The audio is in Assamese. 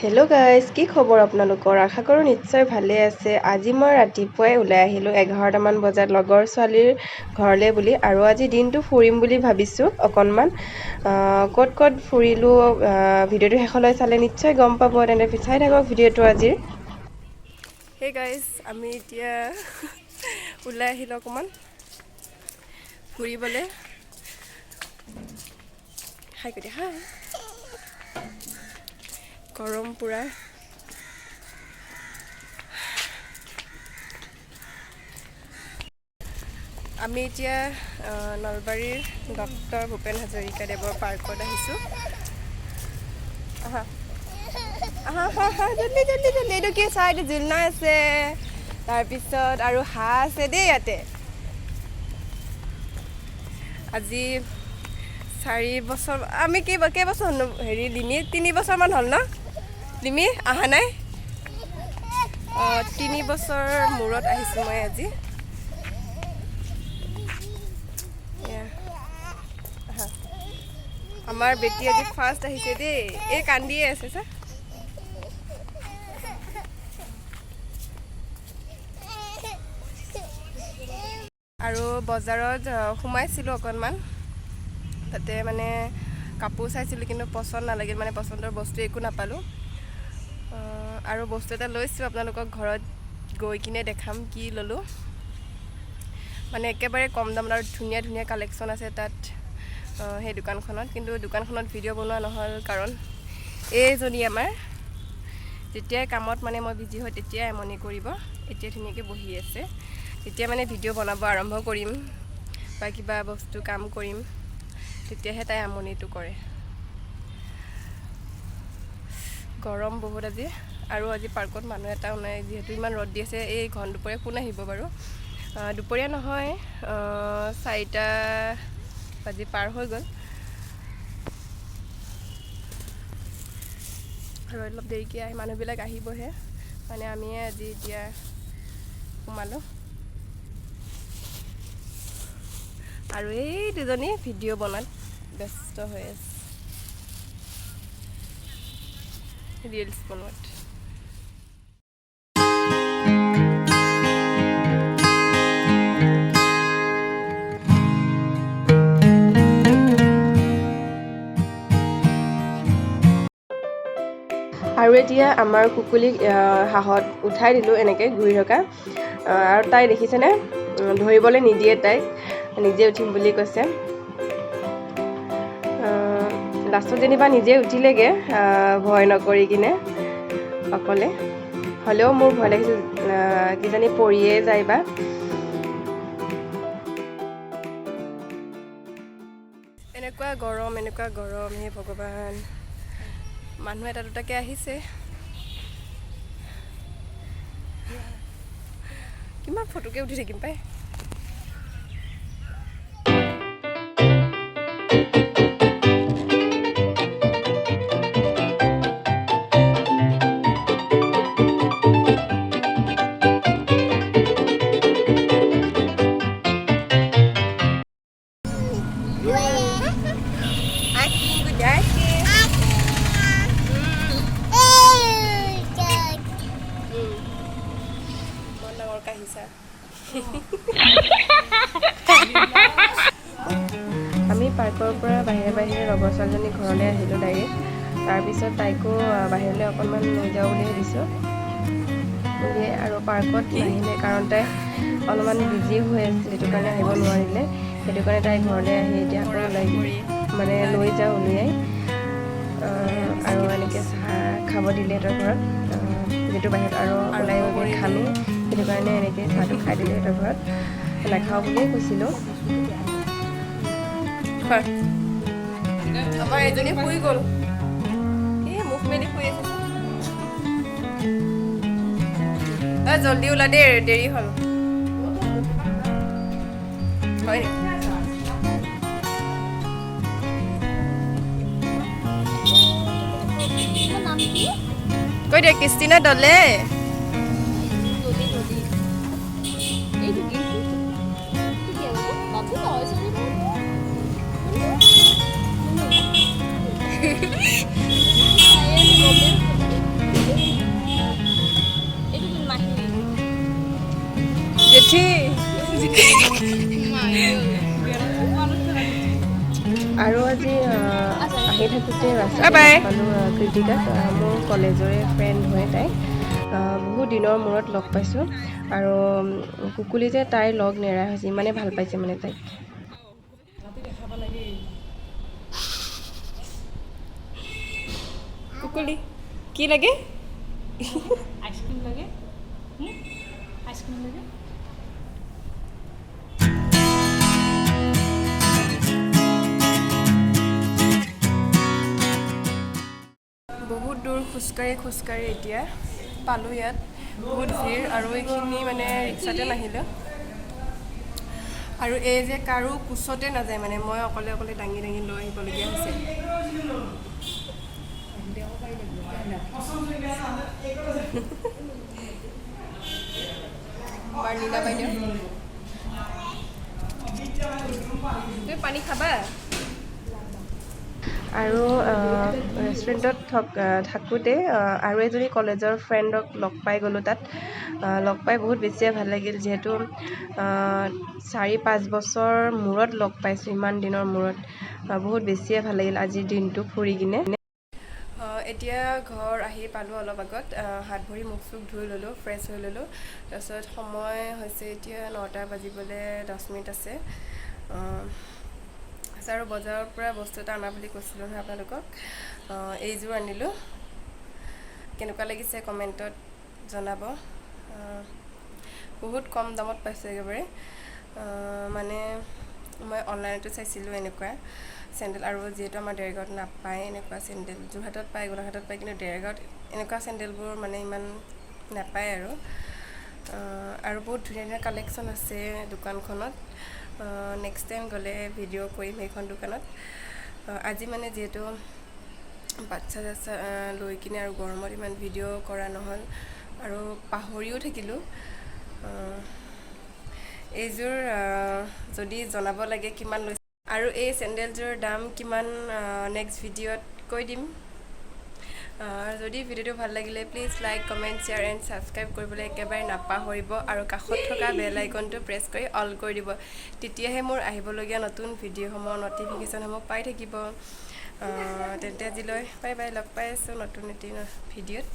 হেল্ল' গাইজ, কি খবৰ আপোনালোকৰ? আশা কৰোঁ নিশ্চয় ভালে আছে। আজি মই ৰাতিপুৱাই ওলাই আহিলোঁ 11টামান বজাত লগৰ ছোৱালীৰ ঘৰলৈ বুলি, আৰু আজি দিনটো ফুৰিম বুলি ভাবিছোঁ অকণমান। ক'ত ক'ত ফুৰিলোঁ ভিডিঅ'টো শেষলৈ চালে নিশ্চয় গম পাব। তেন্তে চাই থাকক ভিডিঅ'টো আজিৰ। হে গাইজ, আমি এতিয়া ওলাই আহিলোঁ অকণমান ফুৰিবলৈ। হাই কৰি হাই। গৰম পূৰা। আমি এতিয়া নলবাৰীৰ ডক্টৰ ভূপেন হাজৰিকাদেৱৰ পাৰ্কত আহিছোঁ। আহা আহা হা হা, জল্দি জল্দি জল্দি। এইটো কি চাই, এইটো জোলনা আছে, তাৰপিছত আৰু হাঁহ আছে দেই ইয়াতে। আজি 4 বছৰ, আমি কেইবছৰ হ'ল হেৰি লিমি 3 বছৰমান হ'ল ন লিমি অহা নাই। 3 বছৰ মূৰত আহিছোঁ মই আজি। আমাৰ বেটি আজি ফাৰ্ষ্ট আহিছে দেই। এই কান্দিয়ে আছে চা। আৰু বজাৰত সোমাইছিলোঁ অকণমান, তাতে মানে কাপোৰ চাইছিলোঁ কিন্তু পচন্দ নালাগিল, মানে পচন্দৰ বস্তু একো নাপালোঁ। আৰু বস্তু এটা লৈছোঁ, আপোনালোকক ঘৰত গৈ কিনে দেখাম কি ল'লোঁ। মানে একেবাৰে কম দাম আৰু ধুনীয়া ধুনীয়া কালেকশ্যন আছে তাত সেই দোকানখনত। কিন্তু দোকানখনত ভিডিঅ' বনোৱা নহ'ল, কাৰণ এইজনী আমাৰ যেতিয়াই কামত মানে মই বিজি হয় তেতিয়াই আমনি কৰিব। এতিয়া ধুনীয়াকৈ বহি আছে, তেতিয়া মানে ভিডিঅ' বনাব আৰম্ভ কৰিম বা কিবা বস্তু কাম কৰিম, তেতিয়াহে তাই আমনিটো কৰে। গৰম বহুত আজি, আৰু আজি পাৰ্কত মানুহ এটাও নাই, যিহেতু ইমান ৰ'দ দি আছে। এই ঘন দুপৰীয়া কোন আহিব বাৰু? দুপৰীয়া নহয়, 4টা বাজি পাৰ হৈ গ'ল, আৰু অলপ দেৰিকৈ মানুহবিলাক আহিবহে। মানে আমিয়ে আজি এতিয়া সোমালোঁ। আৰু এই দুজনী ভিডিঅ' বনোৱাত ব্যস্ত হৈ আছে, ৰিলছ বনোৱাত। আৰু এতিয়া আমাৰ কুকুলিক হাঁহত উঠাই দিলোঁ এনেকৈ ঘূৰি থকা। আৰু তাই দেখিছেনে, ধৰিবলৈ নিদিয়ে, তাইক নিজে উঠিম বুলি কৈছে। লাষ্টত যেনিবা নিজে উঠিলেগৈ, ভয় নকৰি কিনে অকলে। হ'লেও মোৰ ভয় লাগিছিল, কিজানি পৰিয়ে যায় বা। এনেকুৱা গৰম, হে ভগৱান। মানুহ এটা দুটাকৈ আহিছে, কিমান ফটোকে উঠি থাকিম পাই। আমি পাৰ্কৰ পৰা বাহিৰে লগৰ ছোৱালীজনী ঘৰলৈ আহিলোঁ ডাইৰেক্ট। তাৰপিছত তাইকো বাহিৰলৈ অকণমান লৈ যাওঁ বুলি ভাবিছোঁ। আৰু পাৰ্কত নাহিলে, কাৰণ তাই অলপমান বিজি হৈ আছিল, সেইটো কাৰণে আহিব নোৱাৰিলে। সেইটো কাৰণে তাই ঘৰলৈ আহি এতিয়া আকৌ মানে লৈ যাওঁ উলিয়াই। আৰু এনেকৈ চাহ খাব দিলে সিহঁতৰ ঘৰত, যিহেতু বাহিৰত আৰু ওলাই গৈ খামেই, সেইটো কাৰণে এনেকৈ চাহটো খাই দিলে সিহঁতৰ ঘৰত। নাখাওঁ বুলিয়ে কৈছিলোঁ। আমাৰ এজনী শুই গ'ল, এই মুখ মেলি শুই আছে। জল্দি ওলা দেই, দেৰি হ'ল। হয় নেকি? কৈ দিয়া ক্ৰিষ্টিনা দলে জেঠি আৰু আজি আহি থাকোঁতে ৰাস্তাত পালোঁ কৃতিকাক মোৰ কলেজৰে ফ্ৰেণ্ড হয় তাই বহুত দিনৰ মূৰত লগ পাইছোঁ আৰু কুকুলি যে তাইৰ লগ নেৰা হৈছে ইমানে ভাল পাইছে মানে তাইক কুকুলি কি লাগে আইসক্ৰিম লাগে আইসক্ৰিম লাগে বহুত দূৰ খোজকাঢ়ি এতিয়া পালোঁ ইয়াত বহুত ভিৰ আৰু এইখিনি মানে ৰিক্সাতে নাহিলোঁ আৰু এই যে কাৰো কোচতে নাযায় মানে মই অকলে দাঙি লৈ আহিবলগীয়া হৈছে নীলা বাইদেউ তুমি পানী খাবা আৰু ৰেষ্টুৰেণ্টত থাকোঁতে আৰু এজনী কলেজৰ ফ্ৰেণ্ডক লগ পাই গ'লোঁ তাত লগ পাই বহুত বেছিয়ে ভাল লাগিল যিহেতু 4-5 বছৰ মূৰত লগ পাইছোঁ ইমান দিনৰ মূৰত বহুত বেছিয়ে ভাল লাগিল আজিৰ দিনটো ফুৰি কিনে এতিয়া ঘৰ আহি পালোঁ অলপ আগত হাত ভৰি মুখ চুখ ধুই ল'লোঁ ফ্ৰেছ হৈ ল'লোঁ তাৰপিছত সময় হৈছে এতিয়া 9টা বাজিবলৈ 10 মিনিট আছে আৰু বজাৰৰ পৰা বস্তু এটা অনা বুলি কৈছিলোঁ নহয় আপোনালোকক এইযোৰ আনিলোঁ কেনেকুৱা লাগিছে কমেণ্টত জনাব বহুত কম দামত পাইছোঁ একেবাৰে মানে মই অনলাইনতো চাইছিলোঁ এনেকুৱা চেণ্ডেল আৰু যিহেতু আমাৰ দেৰগাঁৱত নাপায় এনেকুৱা চেণ্ডেল যোৰহাটত পায় গোলাঘাটত পায় কিন্তু দেৰগাঁৱত এনেকুৱা চেণ্ডেলবোৰ মানে ইমান নাপায় আৰু বহুত ধুনীয়া কালেকশ্যন আছে দোকানখনত নেক্সট টাইম গ'লে ভিডিঅ' কৰিম সেইখন দোকানত আজি মানে যিহেতু বাচ্ছা লৈ কিনে আৰু গৰমত ইমান ভিডিঅ' কৰা নহ'ল আৰু পাহৰিও থাকিলোঁ এইযোৰ যদি জনাব লাগে কিমান লৈছে আৰু এই চেণ্ডেলযোৰৰ দাম কিমান নেক্সট ভিডিঅ'ত কৈ দিম যদি ভিডিঅ'টো ভাল লাগিলে please like comment share and subscribe কৰিবলৈ একেবাৰে নাপাহৰিব আৰু কাষত থকা বেল আইকনটো প্ৰেছ কৰি অল কৰি দিব তেতিয়াহে মোৰ আহিবলগীয়া নতুন ভিডিঅ'সমূহ ন'টিফিকেশ্যনসমূহ পাই থাকিব তেন্তে আজিলৈ বাই বাই লগ পাই আছোঁ নতুন এটি ভিডিঅ'ত